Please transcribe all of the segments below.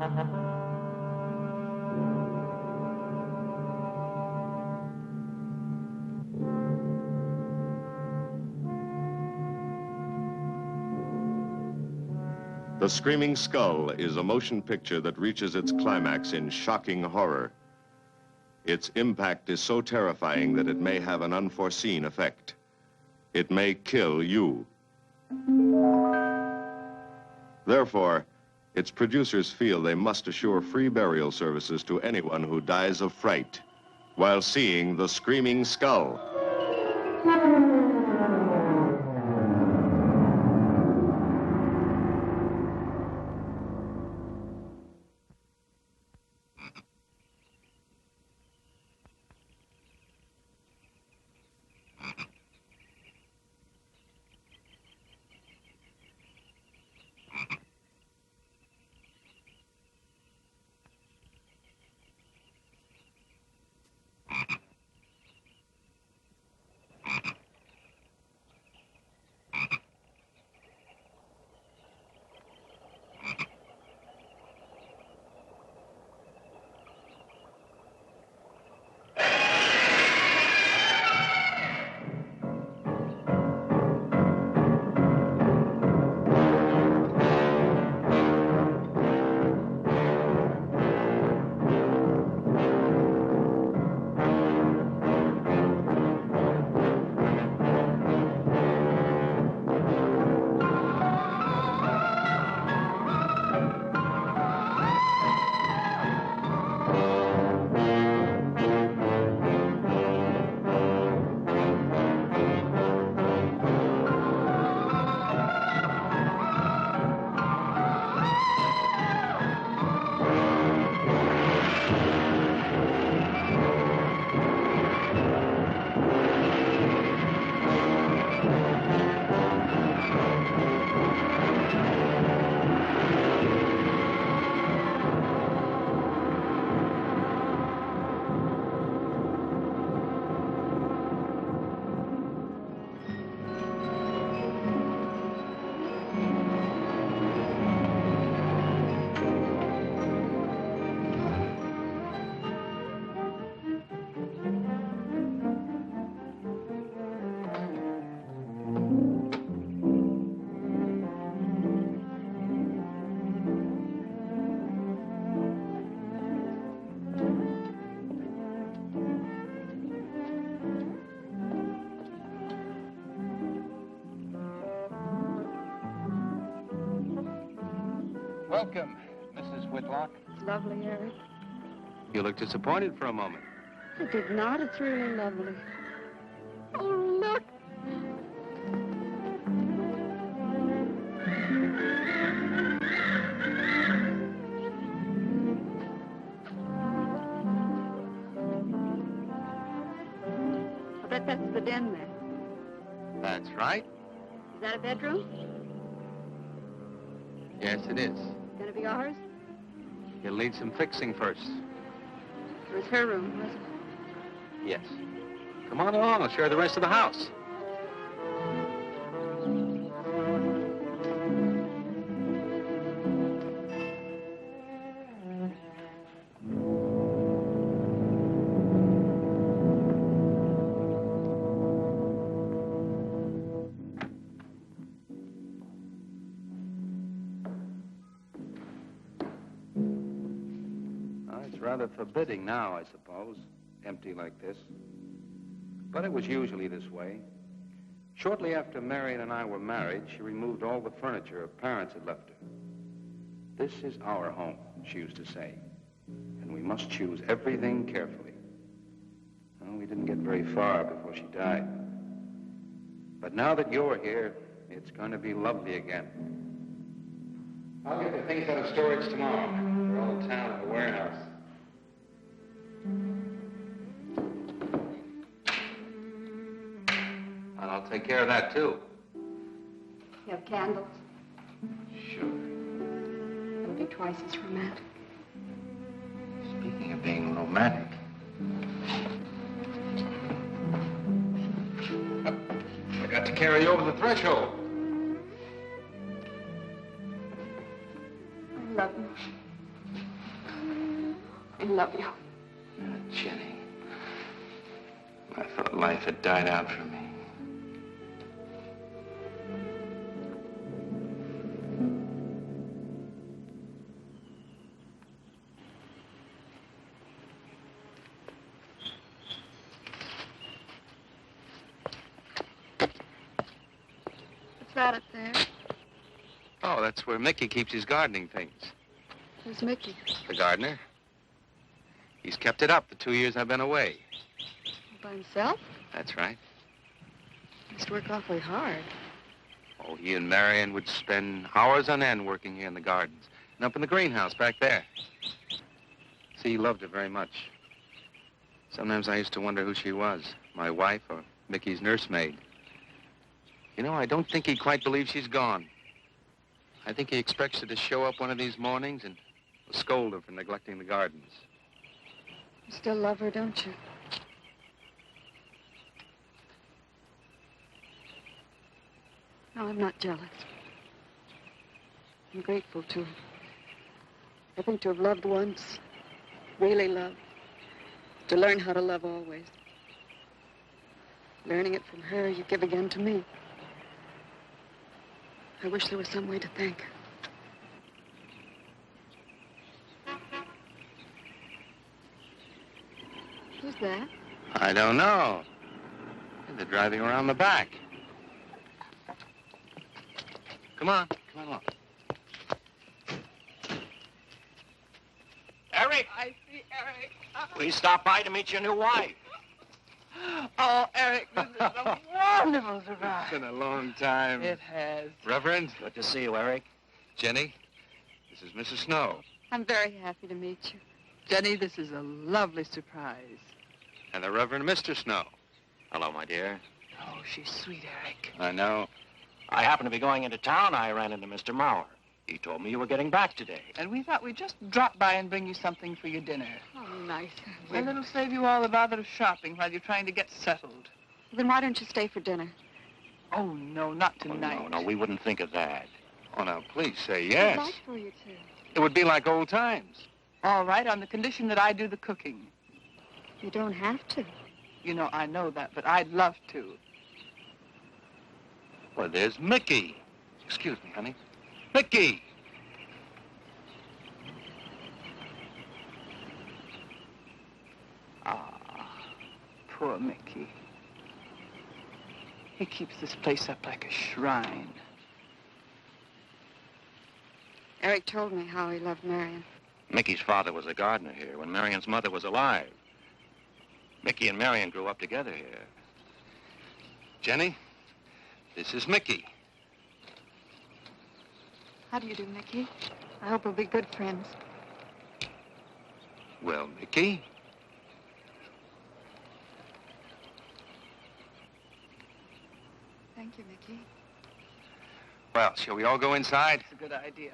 The Screaming Skull is a motion picture that reaches its climax in shocking horror. Its impact is so terrifying that it may have an unforeseen effect. It may kill you. Therefore, its producers feel they must assure free burial services to anyone who dies of fright while seeing The Screaming Skull. Welcome, Mrs. Whitlock. Lovely, Eric. You look disappointed for a moment. I did not. It's really lovely. Oh, look. I bet that's the den there. That's right. Is that a bedroom? Yes, it is. Gonna be ours? It'll need some fixing first. It was her room, wasn't it? Yes. Come on along. I'll show you the rest of the house. Rather forbidding now, I suppose, empty like this. But it was usually this way. Shortly after Marion and I were married, she removed all the furniture her parents had left her. This is our home, she used to say, and we must choose everything carefully. Well, we didn't get very far before she died. But now that you're here, it's going to be lovely again. I'll get the things out of storage tomorrow. They're all in town at the warehouse. And I'll take care of that, too. You have candles? Sure. It'll be twice as romantic. Speaking of being romantic. I got to carry you over the threshold. I love you. love you. Jenny, I thought life had died out for me. What's that up there? Oh, that's where Mickey keeps his gardening things. Who's Mickey? The gardener. He's kept it up the 2 years I've been away. By himself? That's right. He must work awfully hard. Oh, he and Marion would spend hours on end working here in the gardens and up in the greenhouse back there. See, he loved her very much. Sometimes I used to wonder who she was, my wife or Mickey's nursemaid. You know, I don't think he quite believes she's gone. I think he expects her to show up one of these mornings and scold her for neglecting the gardens. You still love her, don't you? No, I'm not jealous. I'm grateful to her. I think to have loved once, really loved, to learn how to love always. Learning it from her, you give again to me. I wish there was some way to thank her. Who's that? I don't know. They're driving around the back. Come on along. Eric! I see Eric. We stopped by to meet your new wife. Oh, Eric, this is a wonderful It's surprise. been a long time. It has. Reverend, Good to see you, Eric. Jenny, this is Mrs. Snow. I'm very happy to meet you. Jenny, this is a lovely surprise. And the Reverend Mr. Snow. Hello, my dear. Oh, she's sweet, Eric. I know. I happened to be going into town. I ran into Mr. Mauer. He told me you were getting back today. And we thought we'd just drop by and bring you something for your dinner. Oh, nice. And it'll save you all the bother of shopping while you're trying to get settled. Then why don't you stay for dinner? Oh, no, not Oh, tonight. no, we wouldn't think of that. Oh, now, please say I'd yes. like for you to. It would be like old times. All right, on the condition that I do the cooking. You don't have to. You know, I know that, but I'd love to. Well, there's Mickey. Excuse me, honey. Mickey! Ah, poor Mickey. He keeps this place up like a shrine. Eric told me how he loved Marion. Mickey's father was a gardener here when Marion's mother was alive. Mickey and Marion grew up together here. Jenny, this is Mickey. How do you do, Mickey? I hope we'll be good friends. Well, Mickey, Thank you, Mickey. well, shall we all go inside? It's a good idea.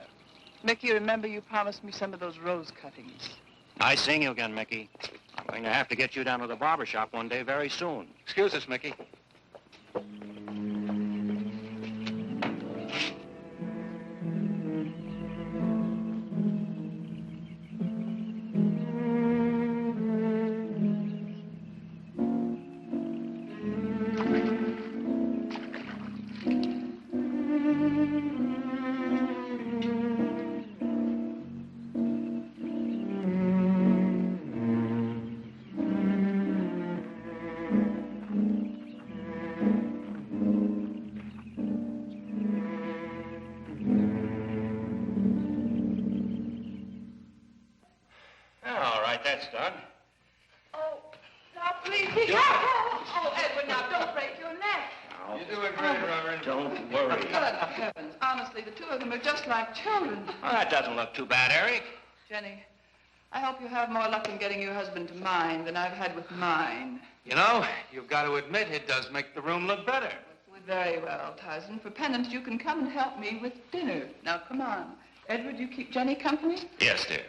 Mickey, remember you promised me some of those rose cuttings. Nice seeing you again, Mickey. I'm going to have to get you down to the barber shop one day very soon. Excuse us, Mickey. All right, that's done. Oh, now please be careful. Oh, Edward, now don't break your neck. You're doing great, Reverend. Don't worry. Good heavens. Honestly, the two of them are just like children. Well, that doesn't look too bad, Eric. Jenny, I hope you have more luck in getting your husband to mine than I've had with mine. You know, you've got to admit it does make the room look better. Very well, Tyson. For penance, you can come and help me with dinner. Now, come on. Edward, you keep Jenny company? Yes, dear.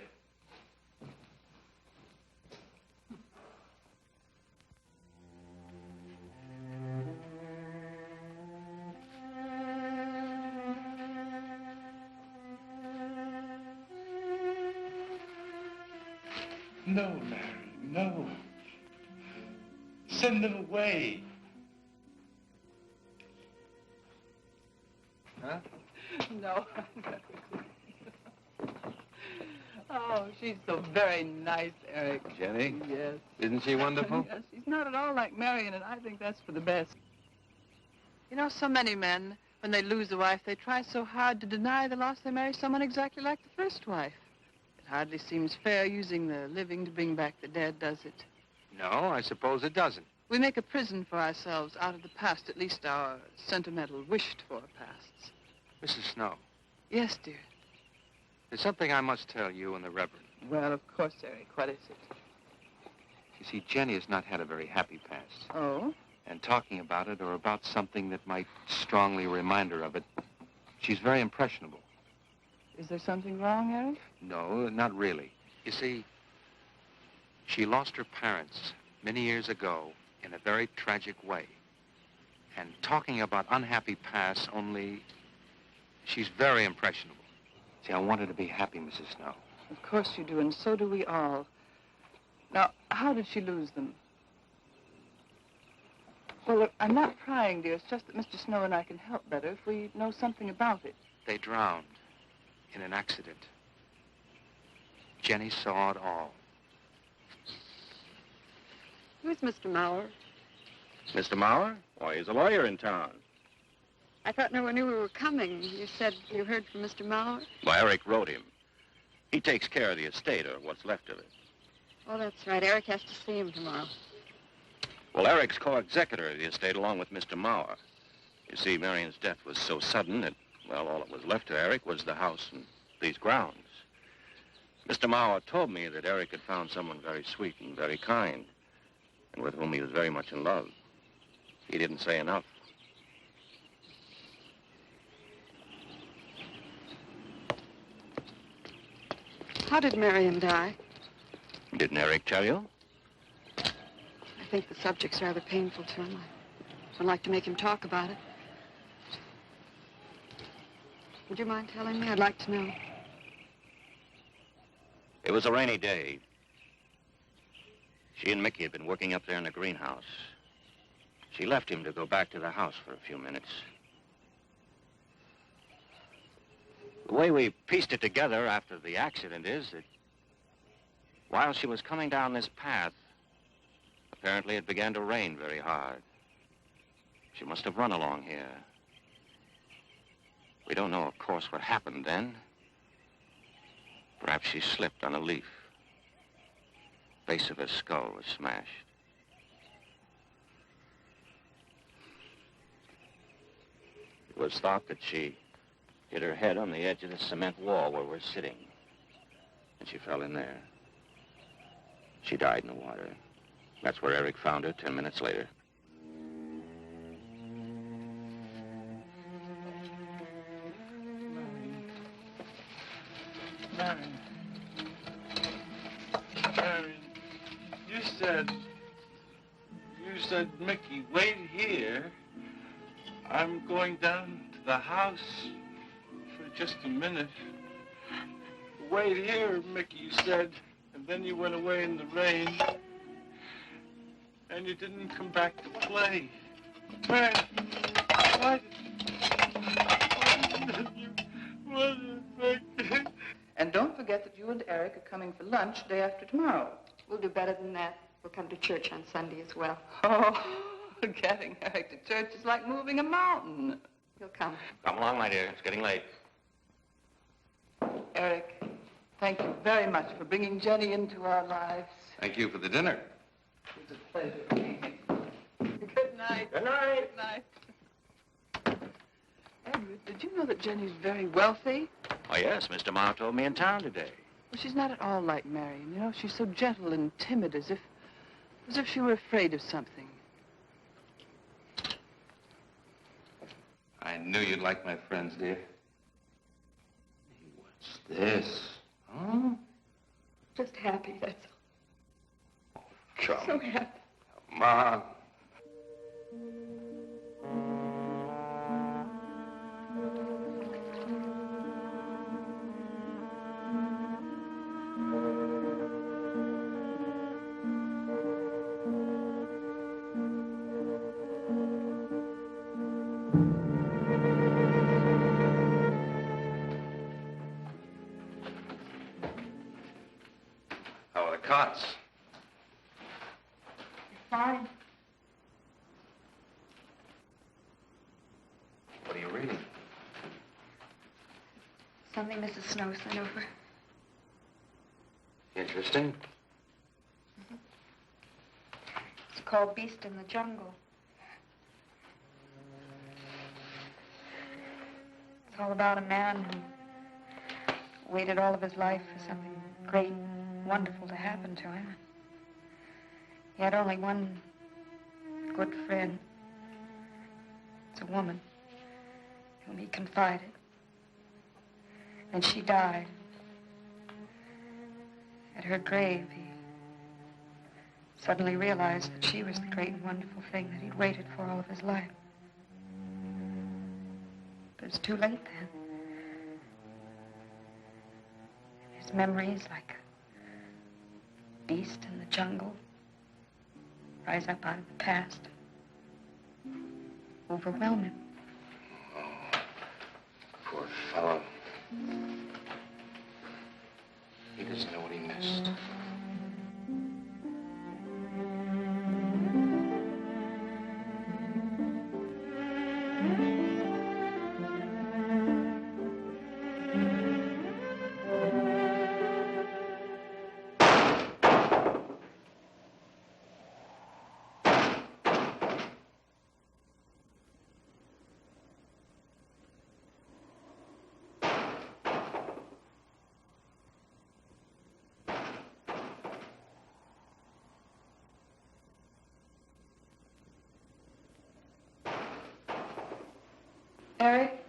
No, Mary, no. Send them away. Huh? No. Oh, she's so very nice, Eric. Jenny? Yes. Isn't she wonderful? Yes, she's not at all like Marion, and I think that's for the best. You know, so many men, when they lose a wife, they try so hard to deny the loss they marry someone exactly like the first wife. It hardly seems fair using the living to bring back the dead, does it? No, I suppose it doesn't. We make a prison for ourselves out of the past, at least our sentimental, wished-for pasts. Mrs. Snow, Yes, dear. there's something I must tell you and the Reverend. Well, of course, Eric. What is it? You see, Jenny has not had a very happy past. Oh? And talking about it or about something that might strongly remind her of it, she's very impressionable. Is there something wrong, Eric? No, not really. You see, she lost her parents many years ago in a very tragic way. And talking about unhappy past only, she's very impressionable. See, I want her to be happy, Mrs. Snow. Of course you do, and so do we all. Now, how did she lose them? Well, look, I'm not prying, dear. It's just that Mr. Snow and I can help better if we know something about it. They drowned in an accident. Jenny saw it all. Who's Mr. Mauer? Mr. Mauer? Why, he's a lawyer in town. I thought no one knew we were coming. You said you heard from Mr. Mauer? Why, Eric wrote him. He takes care of the estate, or what's left of it. Oh, that's right. Eric has to see him tomorrow. Well, Eric's co-executor of the estate along with Mr. Mauer. You see, Marion's death was so sudden that, well, all that was left to Eric was the house and these grounds. Mr. Mauer told me that Eric had found someone very sweet and very kind, and with whom he was very much in love. He didn't say enough. How did Marion die? Didn't Eric tell you? I think the subject's rather painful to him. I don't like to make him talk about it. Would you mind telling me? I'd like to know. It was a rainy day. She and Mickey had been working up there in the greenhouse. She left him to go back to the house for a few minutes. The way we pieced it together after the accident is that while she was coming down this path, apparently it began to rain very hard. She must have run along here. We don't know, of course, what happened then. Perhaps she slipped on a leaf. Base of her skull was smashed. It was thought that she hit her head on the edge of the cement wall where we're sitting. And she fell in there. She died in the water. That's where Eric found her 10 minutes later. Marion. Marion, you said, Mickey, wait here. I'm going down to the house for just a minute. Wait here, Mickey, you said, and then you went away in the rain, and you didn't come back to play. Marion, why did you... And don't forget that you and Eric are coming for lunch day after tomorrow. We'll do better than that. We'll come to church on Sunday as well. Oh, getting Eric to church is like moving a mountain. He'll come. Come along, my dear. It's getting late. Eric, thank you very much for bringing Jenny into our lives. Thank you for the dinner. It was a pleasure. Good night. Good night. Good night. Edward, did you know that Jenny's very wealthy? Oh, yes. Mr. Mauer told me in town today. Well, she's not at all like Marion. You know, she's so gentle and timid, as if she were afraid of something. I knew you'd like my friends, dear. What's this? Huh? Just happy, that's all. Come. So happy. Come on. cots. Fine. What are you reading? Something Mrs. Snow sent over. Interesting. It's called Beast in the Jungle. It's all about a man who waited all of his life for something great, wonderful to happen to him. He had only one good friend. It's a woman whom he confided. And she died. At her grave, he suddenly realized that she was the great and wonderful thing that he'd waited for all of his life. But it was too late then. His memories, like a beast in the jungle, rise up out of the past, overwhelm him. Oh, poor fellow. He doesn't know what he missed. Eric?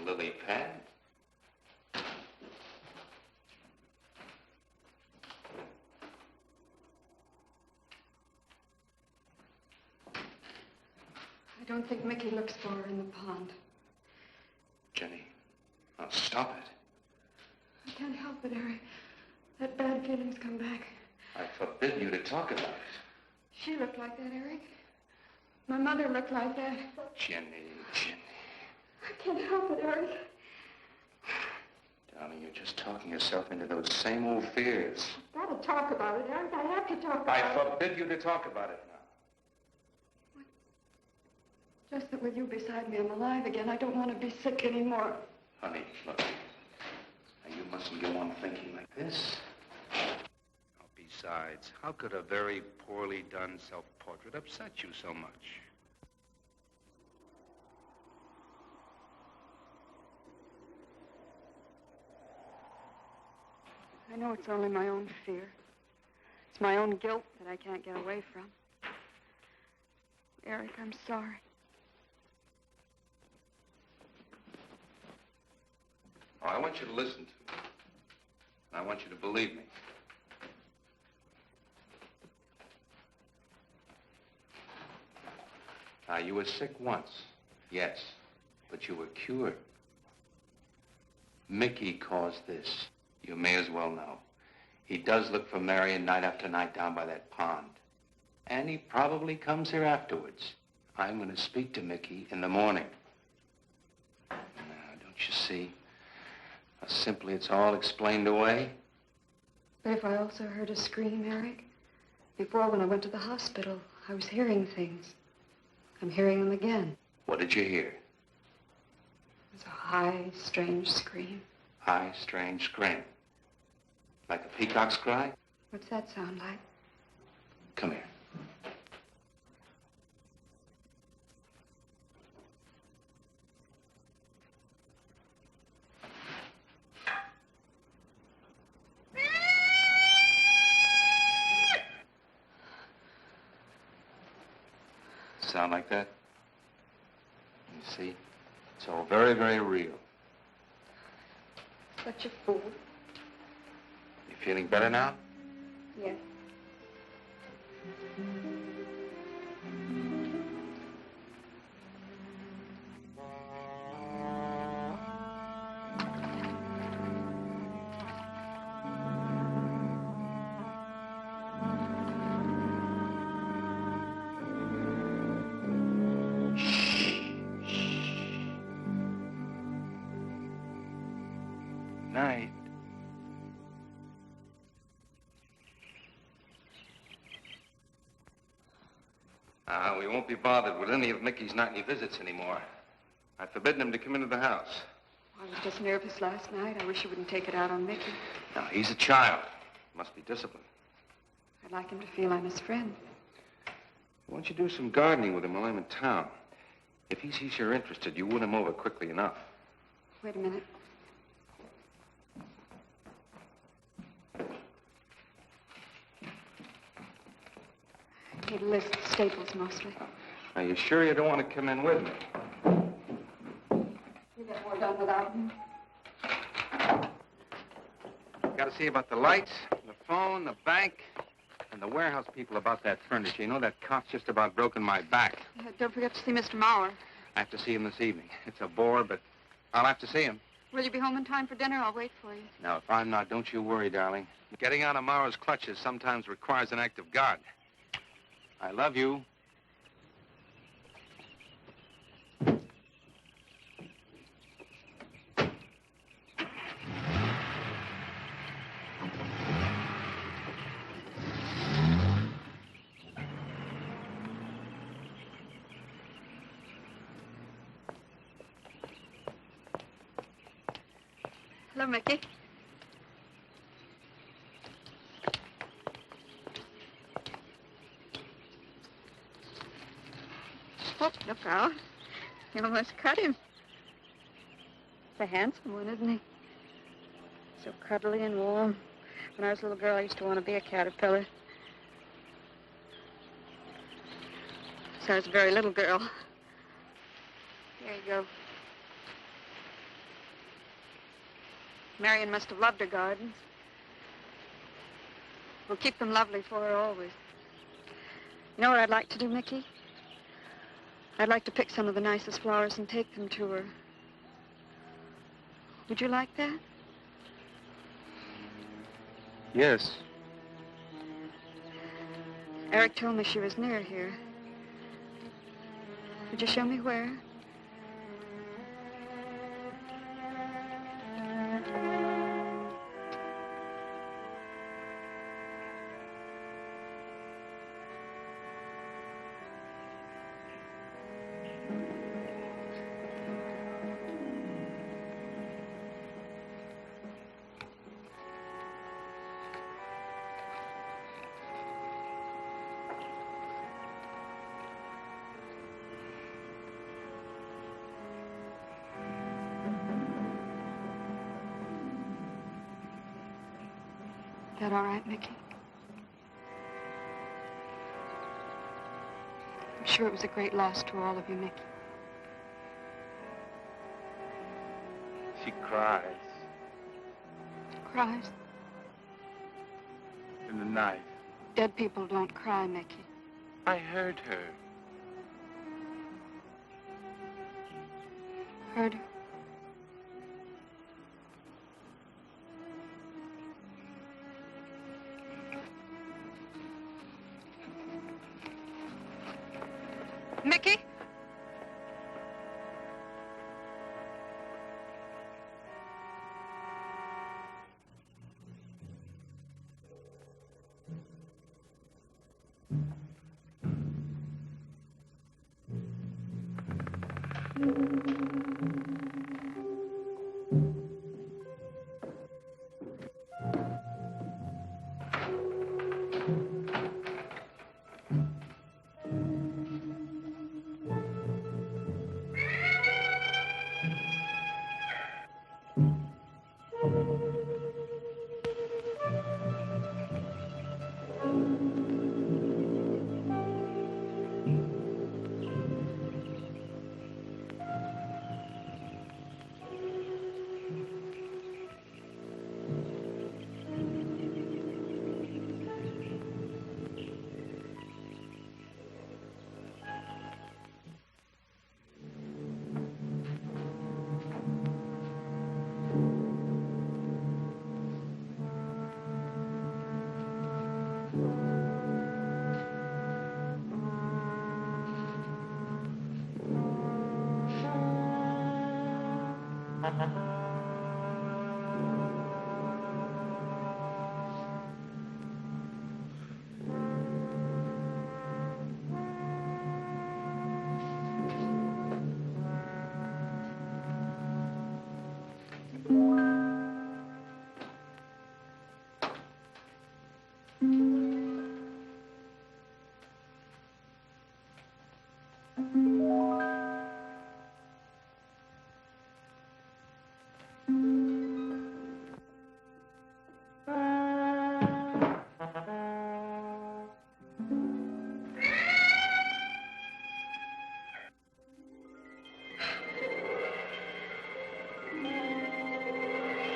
Lily pad? I don't think Mickey looks for her in the pond. Jenny, now stop it. I can't help it, Eric. That bad feeling's come back. I forbid you to talk about it. She looked like that, Eric. My mother looked like that. Jenny. I can't help it, Eric. Darling, you're just talking yourself into those same old fears. I've got to talk about it, Eric. I have to talk I about it. forbid you to talk about it now. Just that with you beside me, I'm alive again. I don't want to be sick anymore. Honey, look. Now, you mustn't go on thinking like this. Besides, how could a very poorly done self-portrait upset you so much? I know it's only my own fear. It's my own guilt that I can't get away from. Eric, I'm sorry. Oh, I want you to listen to me. I want you to believe me. Now, you were sick once, yes, but you were cured. Mickey caused this. You may as well know. He does look for Marion night after night down by that pond. And he probably comes here afterwards. I'm going to speak to Mickey in the morning. Now, don't you see? How simply it's all explained away? But if I also heard a scream, Eric, before when I went to the hospital, I was hearing things. I'm hearing them again. What did you hear? It was a high, strange scream. High, strange scream. Like a peacock's cry? What's that sound like? Come here. Sound like that? You see? It's all very, very real. Such a fool. You feeling better now? Yes. Night. We won't be bothered with any of Mickey's nightly visits anymore. I've forbidden him to come into the house. I was just nervous last night. I wish you wouldn't take it out on Mickey. Now, he's a child. Must be disciplined. I'd like him to feel I'm his friend. Why don't you do some gardening with him while I'm in town? If he sees you're interested, you win him over quickly enough. Wait a minute. I need a list of staples mostly. Are you sure you don't want to come in with me? You get more done without me. Got to see about the lights, the phone, the bank, and the warehouse people about that furniture. You know, that cop's just about broken my back. Don't forget to see Mr. Maurer. I have to see him this evening. It's a bore, but I'll have to see him. Will you be home in time for dinner? I'll wait for you. Now, if I'm not, don't you worry, darling. Getting out of Maurer's clutches sometimes requires an act of God. I love you. Hello, Mickey. Oh, look out. You almost cut him. He's a handsome one, isn't he? So cuddly and warm. When I was a little girl, I used to want to be a caterpillar. So I was a very little girl. Here you go. Marion must have loved her gardens. We'll keep them lovely for her always. You know what I'd like to do, Mickey? I'd like to pick some of the nicest flowers and take them to her. Would you like that? Yes. Eric told me she was near here. Would you show me where? Is that all right, Mickey? I'm sure it was a great loss to all of you, Mickey. She cries. Cries. in the night. Dead people don't cry, Mickey. I heard her. Heard her? Mickey?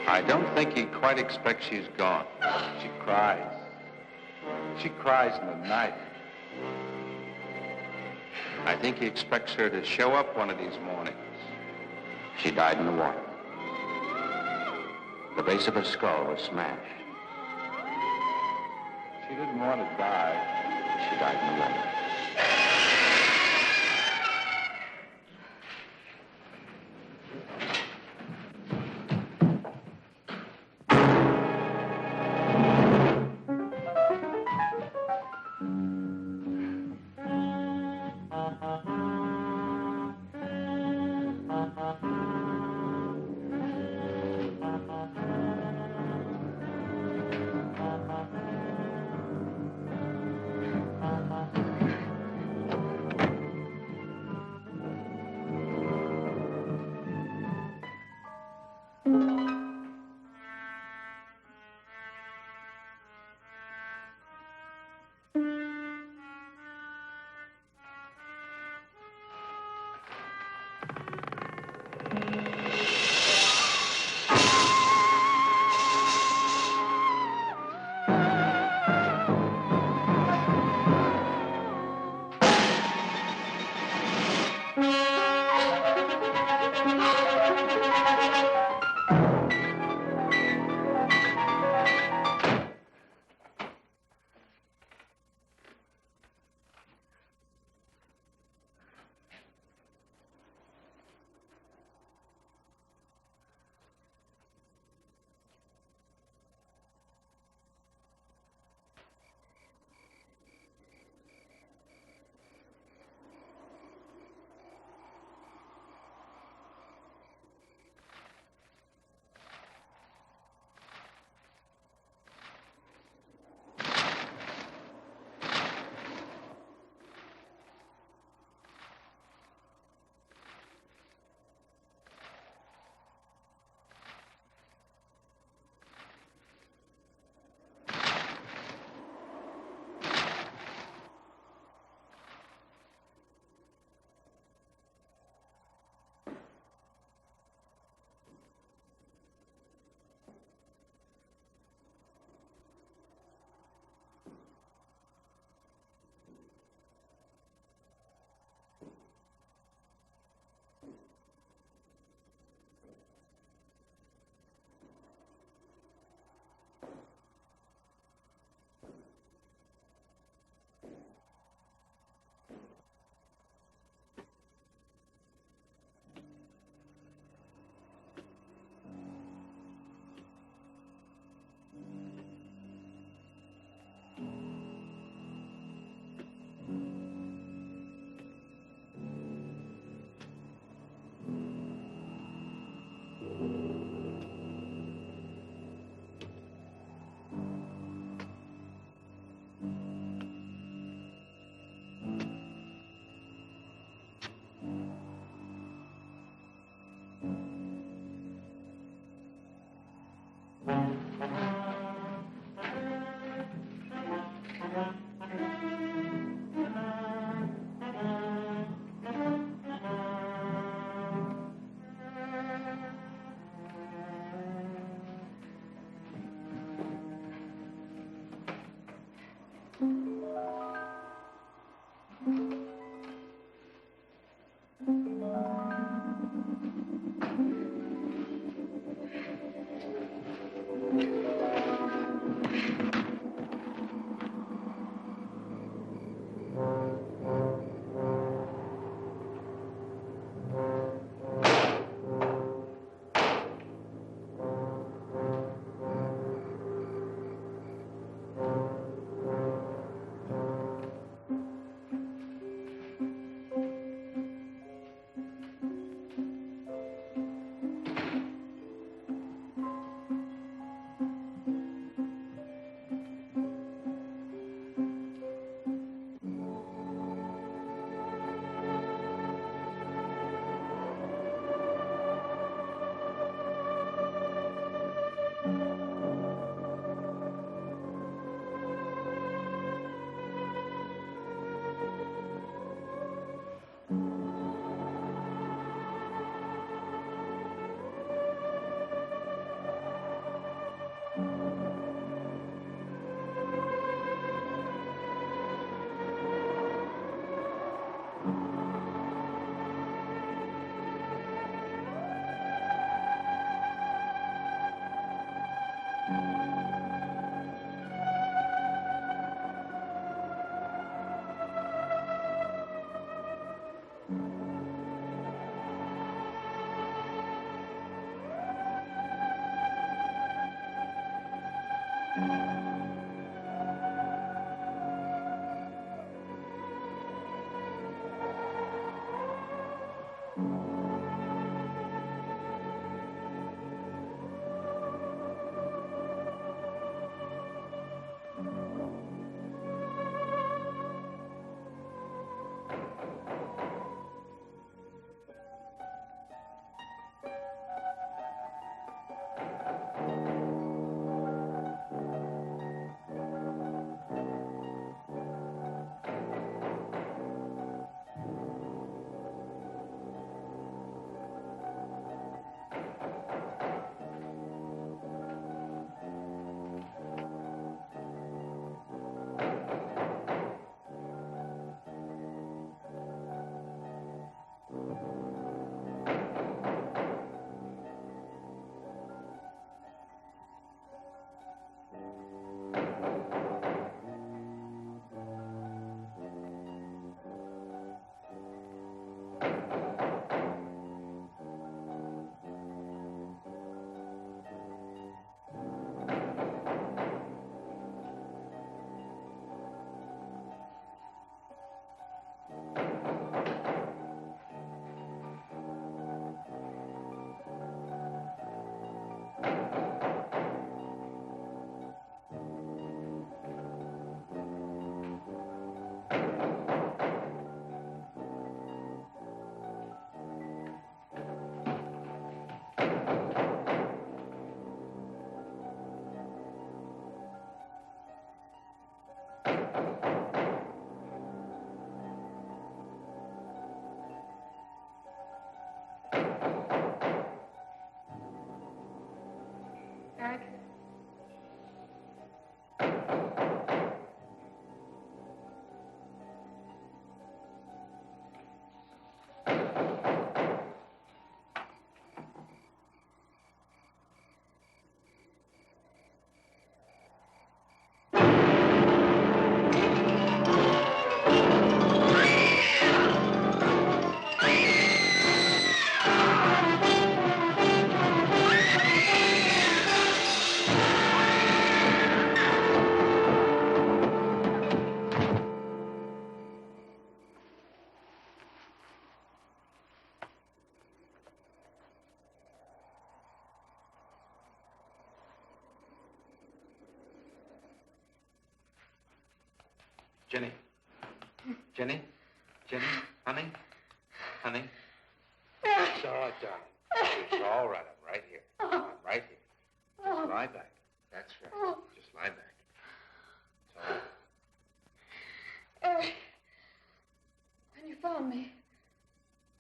I don't think he quite expects she's gone. She cries. She cries in the night. I think he expects her to show up one of these mornings. She died in the water. The base of her skull was smashed. She didn't want to die. She died in the water. Eric? Jenny. Jenny? Jenny? Honey? Honey? It's all right, darling. It's all right. I'm right here. I'm right here. Just lie back. That's right. Just lie back. It's all right. Eric, when you found me,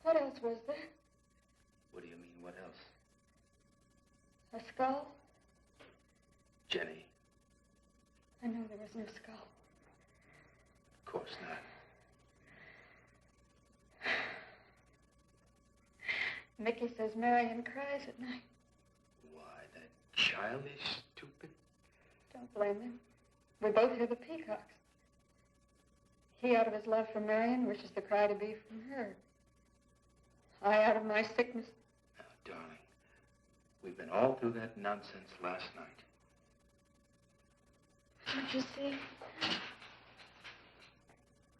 what else was there? What do you mean, what else? A skull? Jenny, I know there was no skull. of course not. Mickey says Marion cries at night. Why, that childish, stupid... Don't blame him. We both hear the peacocks. He, out of his love for Marion, wishes the cry to be from her. I, out of my sickness. Now, darling, we've been all through that nonsense last night. Don't you see?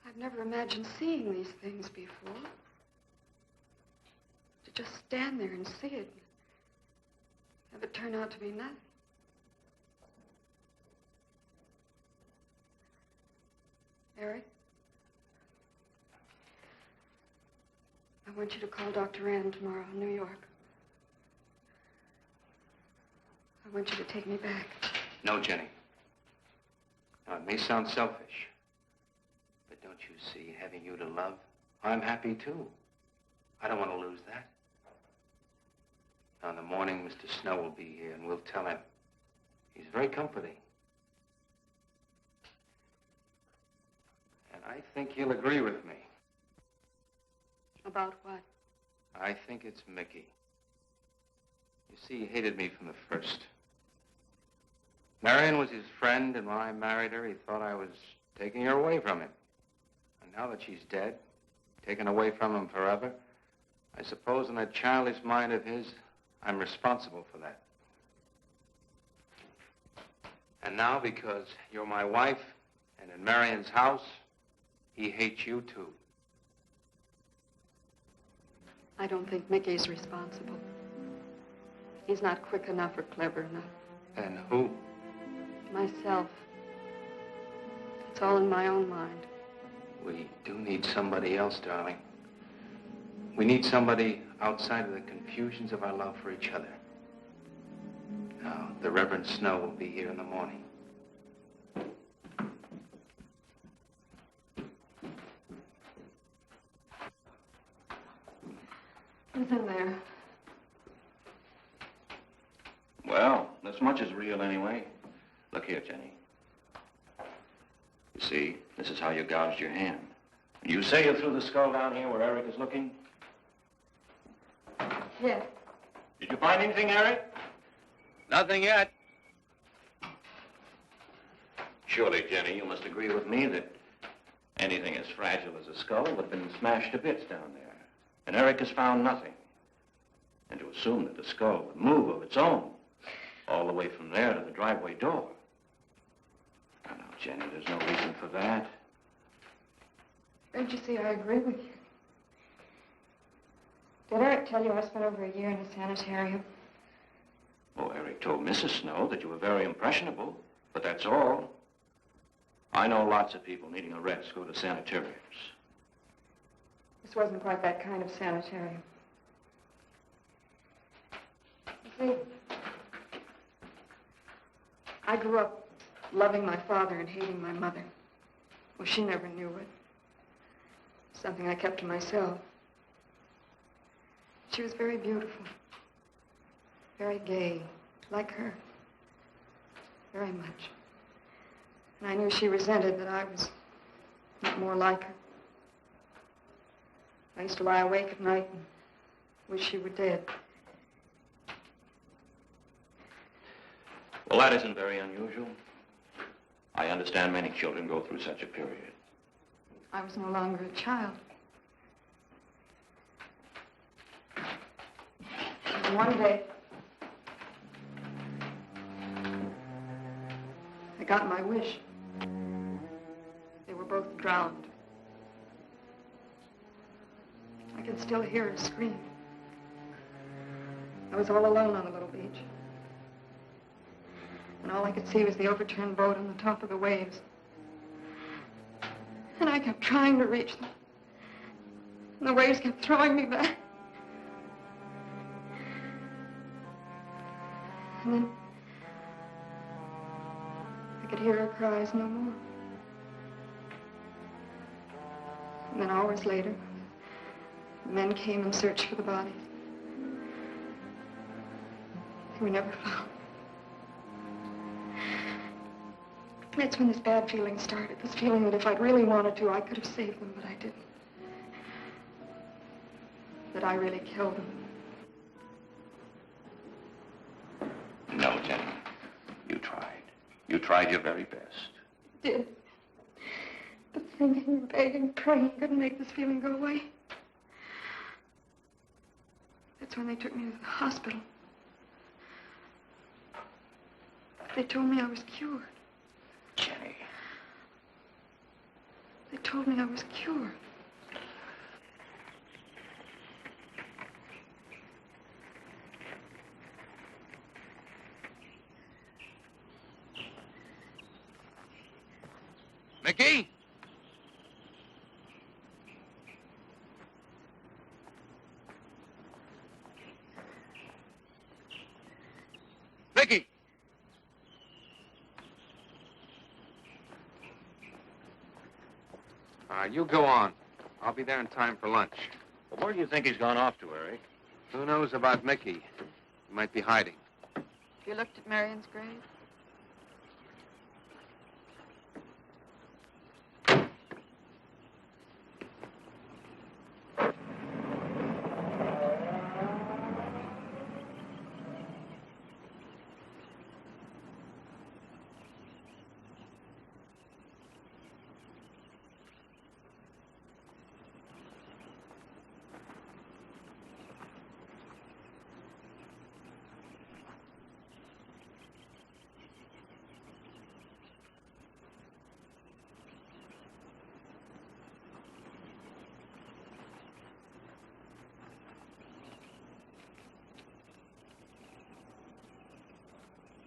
I've never imagined seeing these things before. To just stand there and see it. Have it turn out to be nothing. Eric? I want you to call Dr. Ann tomorrow in New York. I want you to take me back. No, Jenny. Now, it may sound selfish, but don't you see, having you to love, I'm happy too. I don't want to lose that. Now, in the morning, Mr. Snow will be here, and we'll tell him. He's very comforting. And I think he'll agree with me. About what? I think it's Mickey. You see, he hated me from the first. Marion was his friend, and when I married her, he thought I was taking her away from him. And now that she's dead, taken away from him forever, I suppose in that childish mind of his, I'm responsible for that. And now, because you're my wife, and in Marion's house, he hates you too. I don't think Mickey's responsible. He's not quick enough or clever enough. And who? Myself. It's all in my own mind. We do need somebody else, darling. We need somebody outside of the confusions of our love for each other. Now, the Reverend Snow will be here in the morning. Who's in there? Well, this much is real anyway. Look here, Jenny. You see, this is how you gouged your hand. You say you threw the skull down here where Eric is looking? Yes. Did you find anything, Eric? Nothing yet. Surely, Jenny, you must agree with me that anything as fragile as a skull would have been smashed to bits down there. And Eric has found nothing. And to assume that the skull would move of its own, all the way from there to the driveway door. Now, Jenny, there's no reason for that. Don't you see, I agree with you. Did Eric tell you I spent over a year in a sanitarium? Oh, Eric Eric told Mrs. Snow that you were very impressionable, but that's all. I know lots of people needing a rest go to sanitariums. This wasn't quite that kind of sanitarium. You see, I grew up loving my father and hating my mother. Well, she never knew it. Something I kept to myself. She was very beautiful. Very gay, like her. Very much. And I knew she resented that I was not more like her. I used to lie awake at night and wish she were dead. Well, that isn't very unusual. I understand many children go through such a period. I was no longer a child. And one day, I got my wish. They were both drowned. I could still hear her scream. I was all alone on the little beach. And all I could see was the overturned boat on the top of the waves. And I kept trying to reach them. And the waves kept throwing me back. And then I could hear her cries no more. And then hours later, the men came and searched for the bodies. They were never found. That's when this bad feeling started. This feeling that if I'd really wanted to, I could have saved them, but I didn't. That I really killed them. No, Jenny. You tried. You tried your very best. I did. But thinking, begging, praying couldn't make this feeling go away. That's when they took me to the hospital. They told me I was cured. Jenny. They told me I was cured. Mickey? Mickey! You go on. I'll be there in time for lunch. Well, where do you think he's gone off to, Eric? Who knows about Mickey? He might be hiding. You looked at Marion's grave?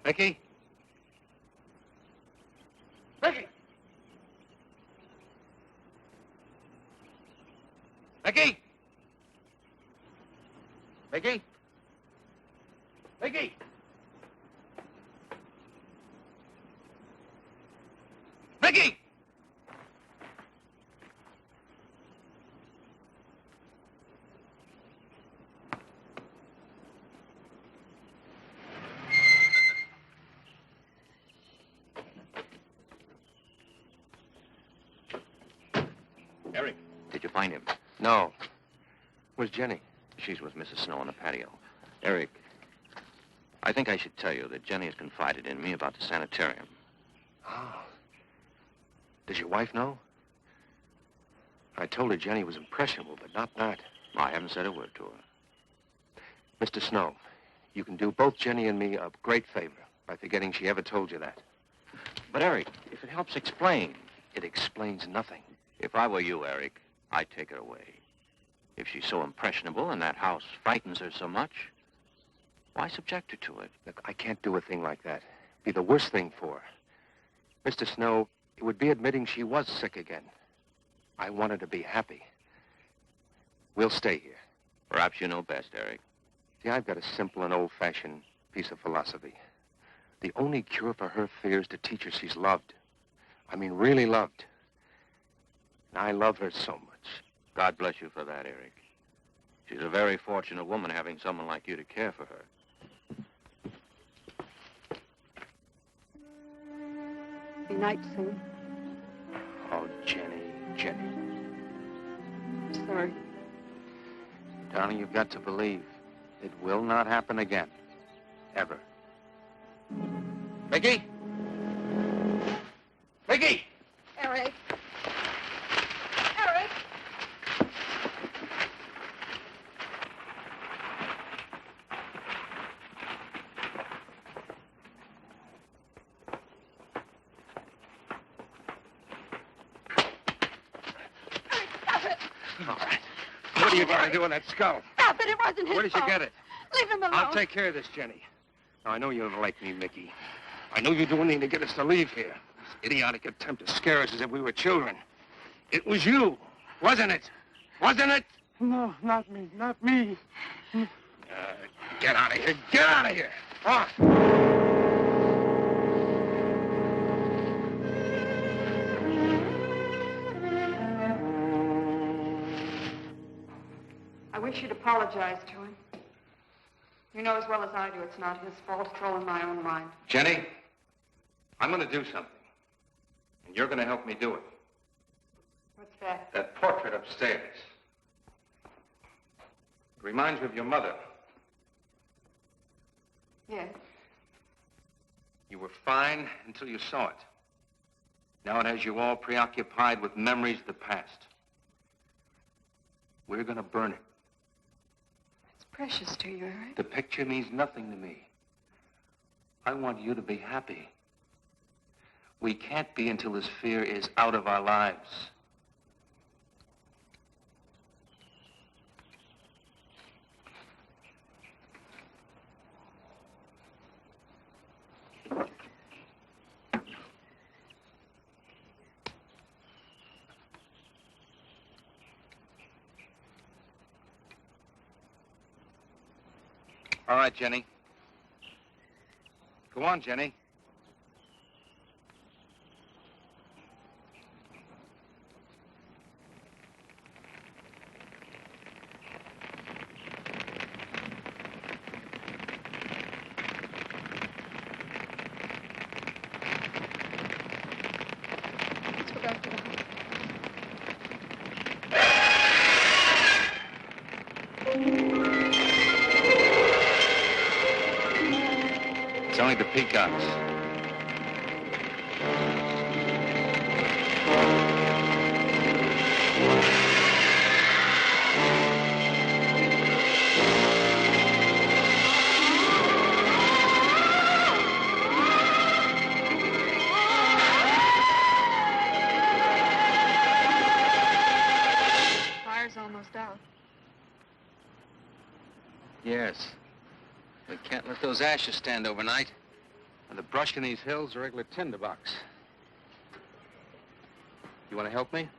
Mickey? Mickey! Mickey? Mickey? Mickey? Mickey! Eric, did you find him? No. Where's Jenny? She's with Mrs. Snow on the patio. Eric, I think I should tell you that Jenny has confided in me about the sanitarium. Oh. Does your wife know? I told her Jenny was impressionable, but not that. I haven't said a word to her. Mr. Snow, you can do both Jenny and me a great favor by forgetting she ever told you that. But, Eric, if it helps explain. It explains nothing. If I were you, Eric, I'd take her away. If she's so impressionable and that house frightens her so much, Why subject her to it? Look, I can't do a thing like that. It'd be the worst thing for her. Mr. Snow, it would be admitting she was sick again. I want her to be happy. We'll stay here. Perhaps you know best, Eric. See, I've got a simple and old-fashioned piece of philosophy. The only cure for her fear is to teach her she's loved. I mean, really loved. And I love her so much. God bless you for that, Eric. She's a very fortunate woman having someone like you to care for her. Be night soon. Oh, Jenny, Jenny. I'm sorry. Darling, you've got to believe it will not happen again. Ever. Mickey? Mickey! Eric. Eric! Stop it! All right. What are you going to do with that skull? Stop it! It wasn't his Where did you fault. get it? Leave him alone. I'll take care of this, Jenny. Now, I know you don't like me, Mickey. I know you do anything to get us to leave here. This idiotic attempt to scare us as if we were children. It was you, wasn't it? Wasn't it? No, not me, not me. Get out of here. Get out of here. On. I wish you'd apologize to him. You know as well as I do it's not his fault. It's all in my own mind. Jenny, I'm going to do something. And you're going to help me do it. What's that? That portrait upstairs. It reminds me of your mother. Yes. You were fine until you saw it. Now it has you all preoccupied with memories of the past. We're going to burn it. It's precious to you, Eric. The picture means nothing to me. I want you to be happy. We can't be until this fear is out of our lives. All right, Jenny. Go on, Jenny. Let's go back to the house. It's only the peacocks. Fire's almost out. Yes. We can't let those ashes stand overnight. And the brush in these hills are a regular tinderbox. You want to help me?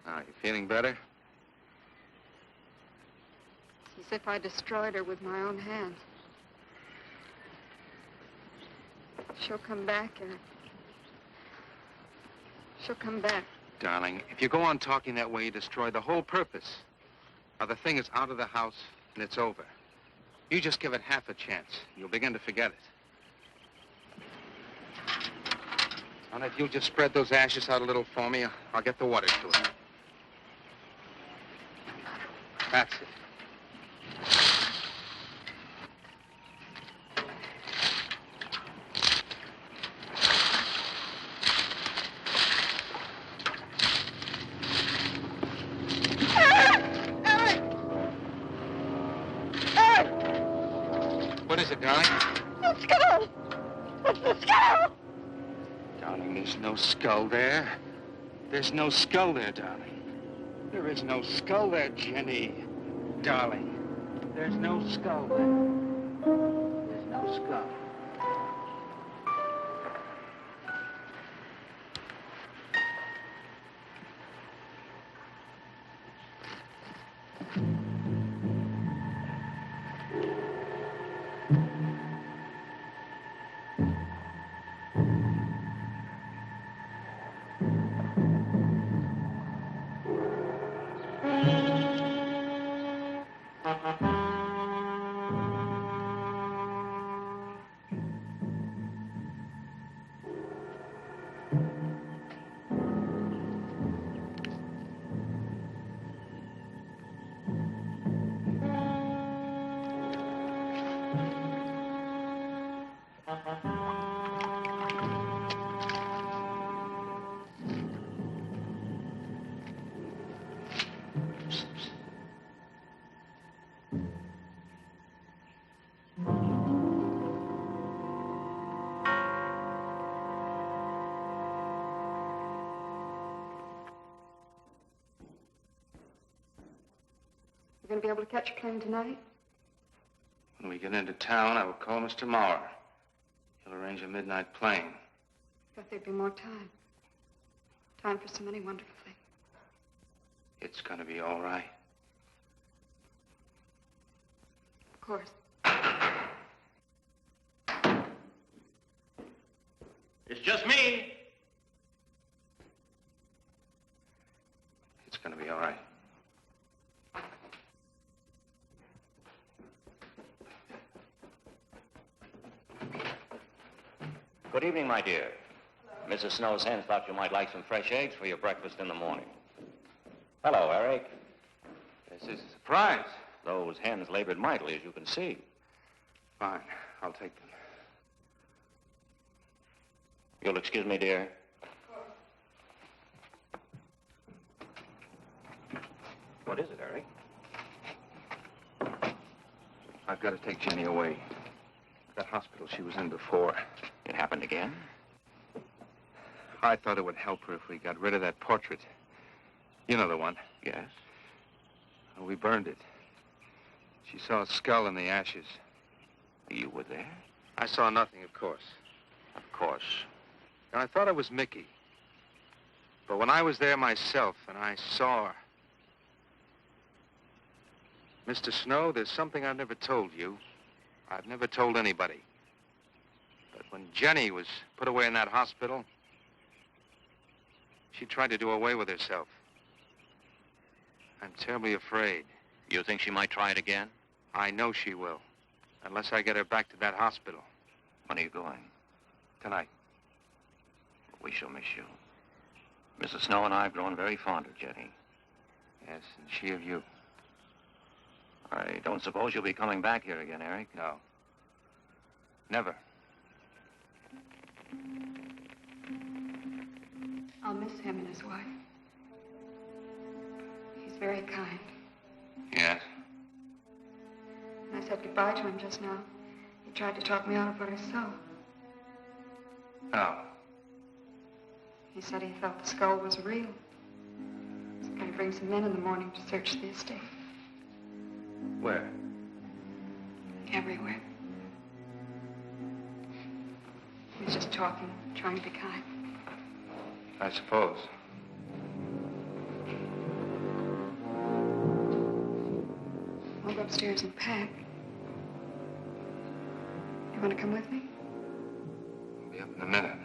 Now, you feeling better? It's as if I destroyed her with my own hands. She'll come back, Eric. She'll come back. Darling, if you go on talking that way, you destroy the whole purpose. Now, the thing is out of the house, and it's over. You just give it half a chance. You'll begin to forget it. And if you'll just spread those ashes out a little for me, I'll get the water to it. That's it. What is it, darling? The skull! It's the skull! Darling, there's no skull there. There's no skull there, darling. There is no skull there, Jenny. Darling, there's no skull there. There's no skull. Going to be able to catch a plane tonight? When we get into town, I will call Mr. Maurer. He'll arrange a midnight plane. Thought there'd be more time. Time for so many wonderful things. It's going to be all right. Of course. It's just me. It's going to be all right. Good evening, my dear. Mrs. Snow's hens thought you might like some fresh eggs for your breakfast in the morning. Hello, Eric. This is a surprise. Those hens labored mightily, as you can see. Fine. I'll take them. You'll excuse me, dear. What is it, Eric? I've got to take Jenny away. That hospital she was in before. It happened again? I thought it would help her if we got rid of that portrait. You know the one. Yes. Well, we burned it. She saw a skull in the ashes. You were there? I saw nothing, of course. Of course. And I thought it was Mickey. But when I was there myself and I saw her... Mr. Snow, there's something I've never told you. I've never told anybody. But when Jenny was put away in that hospital, she tried to do away with herself. I'm terribly afraid. You think she might try it again? I know she will. Unless I get her back to that hospital. When are you going? Tonight. We shall miss you. Mrs. Snow and I have grown very fond of Jenny. Yes, and she of you. I don't suppose you'll be coming back here again, Eric? No. Never. I'll miss him and his wife. He's very kind. Yes? When I said goodbye to him just now, he tried to talk me out of what I saw. No. He said he felt the skull was real. He's going to bring some men in the morning to search the estate. Where? Everywhere. He was just talking, trying to be kind. I suppose. I'll go upstairs and pack. You want to come with me? I'll be up in a minute.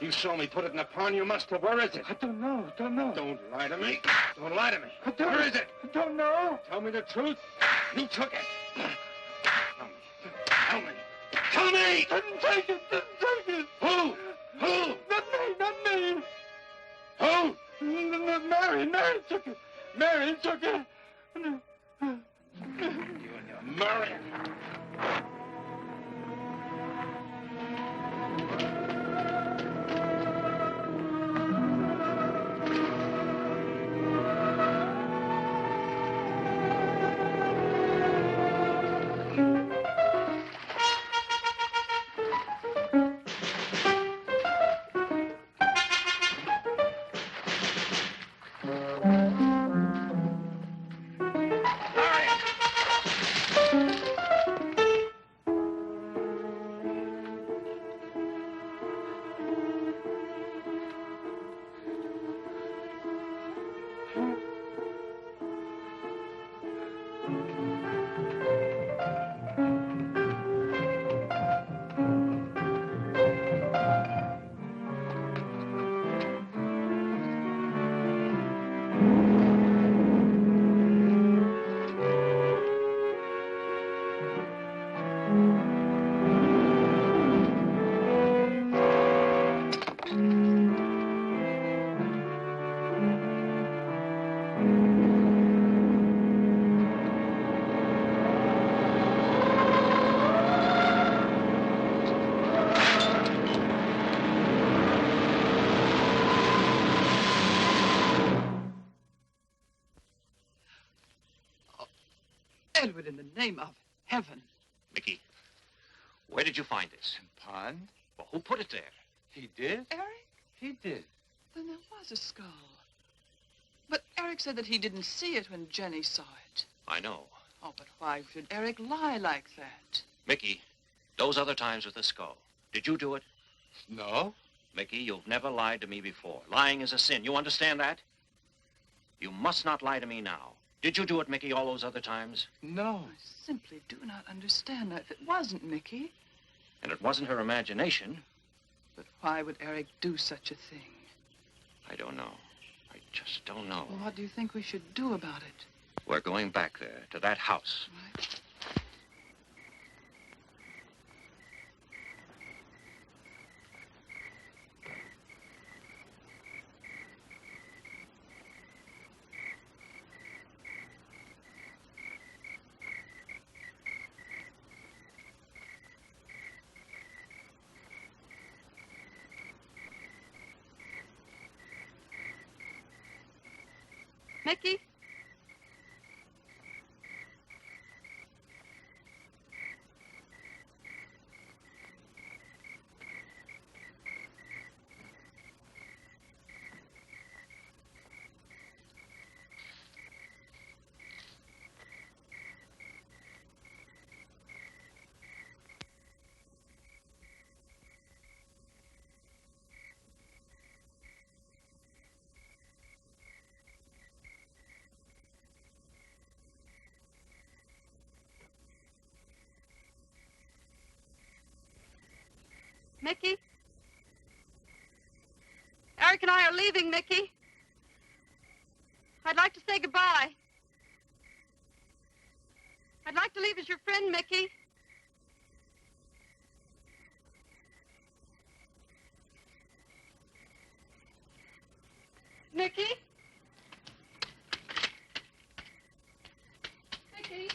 You saw me put it in a pawn. You must have. Where is it? I don't know. Don't lie to me. Don't lie to me. Where is it? I don't know. Tell me the truth. You took it. Tell me. Tell me! Didn't take it. Who? Not me. Who? Marion took it. Marion took it. You and your Marion. Edward, in the name of heaven. Mickey, where did you find this? Pond? Well, who put it there? He did? Eric? He did. Then there was a skull. But Eric said that he didn't see it when Jenny saw it. I know. Oh, but why should Eric lie like that? Mickey, those other times with the skull, did you do it? No. Mickey, you've never lied to me before. Lying is a sin. You understand that? You must not lie to me now. Did you do it, Mickey, all those other times? No. I simply do not understand that. If it wasn't Mickey, And it wasn't her imagination. but why would Eric do such a thing? I don't know. I just don't know. Well, what do you think we should do about it? We're going back there, to that house. Right. Mickey? Mickey? Eric and I are leaving, Mickey. I'd like to say goodbye. I'd like to leave as your friend, Mickey. Mickey? Mickey?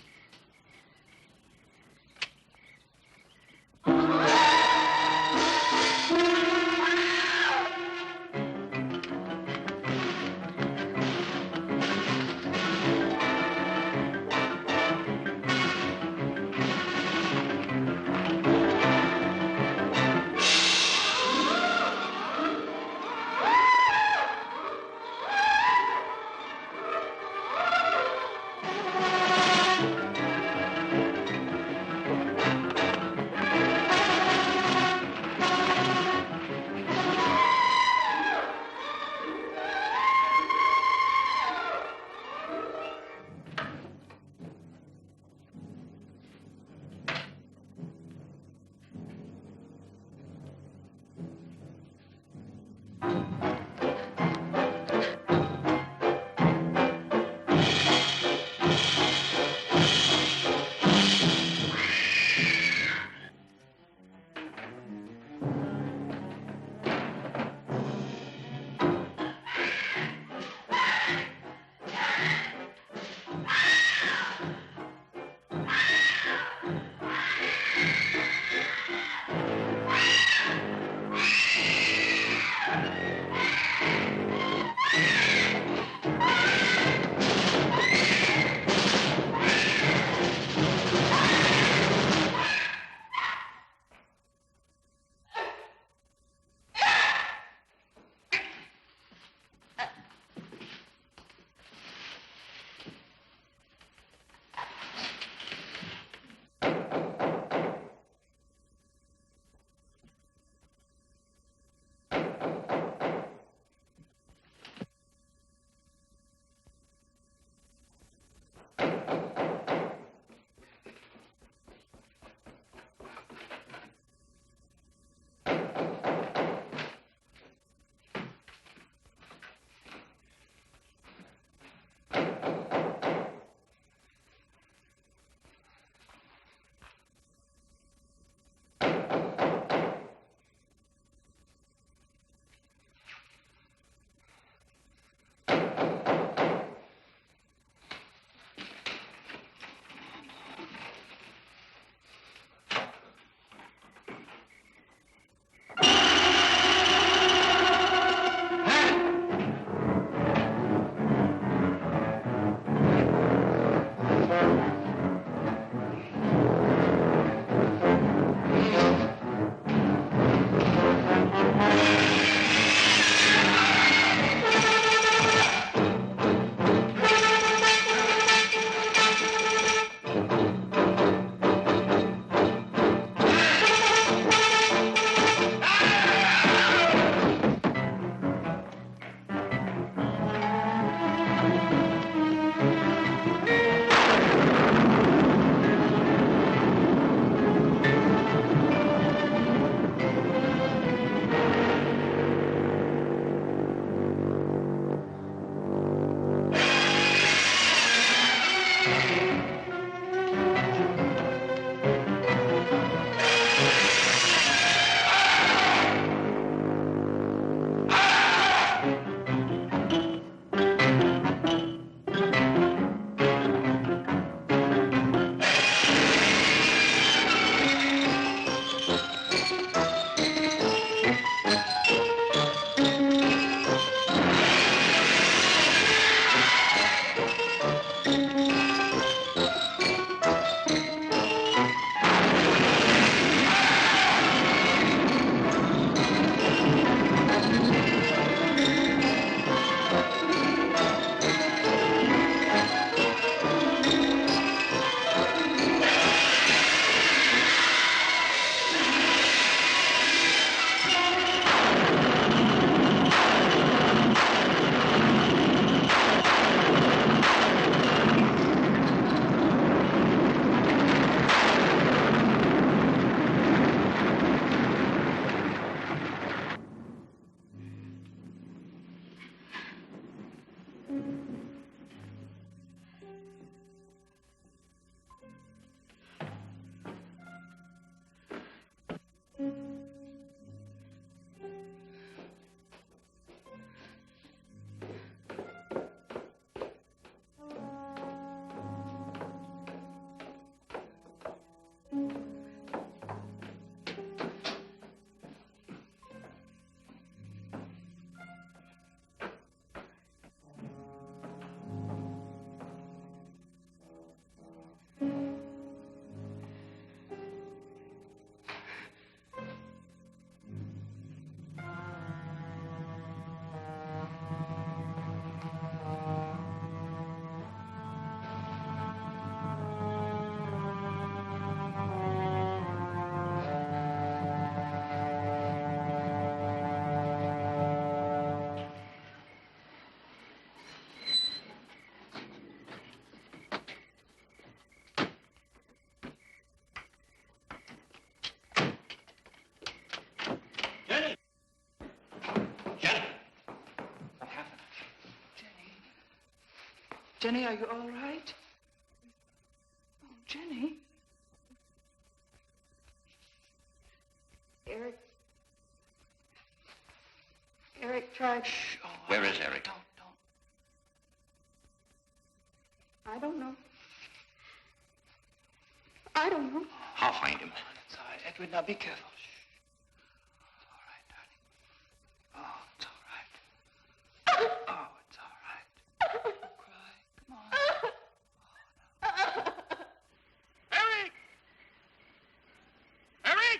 Jenny, are you all right? Oh, Jenny. Eric tried... Shh. Oh, Where is Eric? Don't. I don't know. I don't know. I'll find him. It's all right. Edward, now be careful. Shh. It's all right, darling. Oh, it's all right. Oh, it's all right. Don't cry. Come on. Eric! Eric!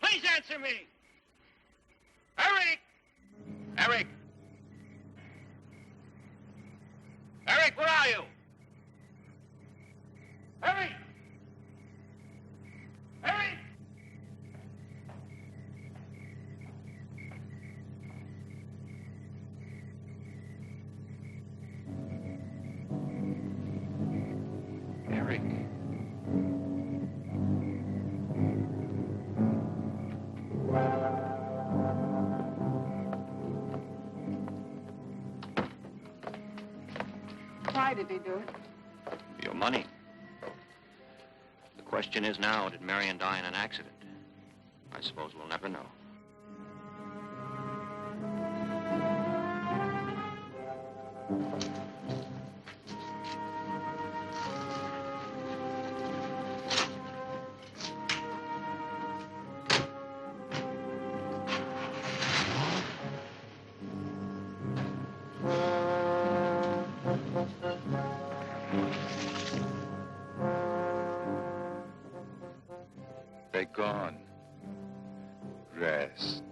Please answer me! Eric! Eric! Eric, where are you? Eric! Eric! Eric. Why did he do it? Your money. The question is now, did Marion die in an accident? I suppose we'll never know. They're gone. Rest.